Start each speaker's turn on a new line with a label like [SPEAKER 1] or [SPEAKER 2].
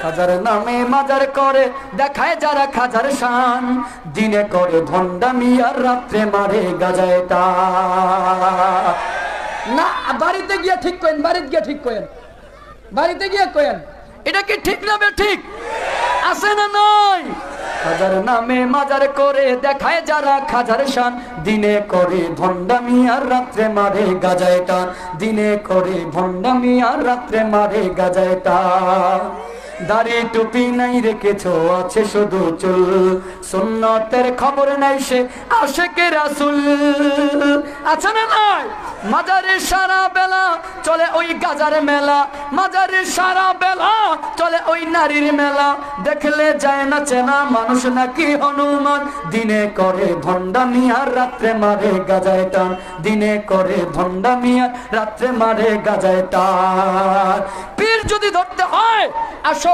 [SPEAKER 1] খাজার নামে মাজার করে দেখায় যারা খাজার শান, দিনে করে ভণ্ডামি আর রাত্রে মারে গাজায় টান।
[SPEAKER 2] না, বাড়িতে গিয়ে ঠিক করেন, বাড়িতে গিয়ে ঠিক করেন, বাড়িতে গিয়ে করেন।
[SPEAKER 1] এটা কি ঠিক না ঠিক আছে না নয়? খাজার নামে মাজার করে দেখায় যারা খাজার শান, দিনে করে ভণ্ডামি আর রাত্রে মারে গাজায় টান, দিনে করে ভণ্ডামি আর রাত্রে মারে গাজায় টান। দাড়ি টুপি নাই রেখেছো, আছে শুধু চুল, সুন্নতের খবর নাই সে আশেকে রাসূল। আছে না নয়? মাজারে সারা বেলা চলে ওই গাজার মেলা, মাজারে সারা বেলা চলে ওই নারীর মেলা, দেখলে যায় না চেনা মানুষ নাকি হনুমান, দিনে করে ভণ্ডামি আর রাত্রে মারে গাজায় টান, দিনে করে ভণ্ডামি আর রাত্রে মারে গাজায় টান। পীর যদি ধরতে হয় আসো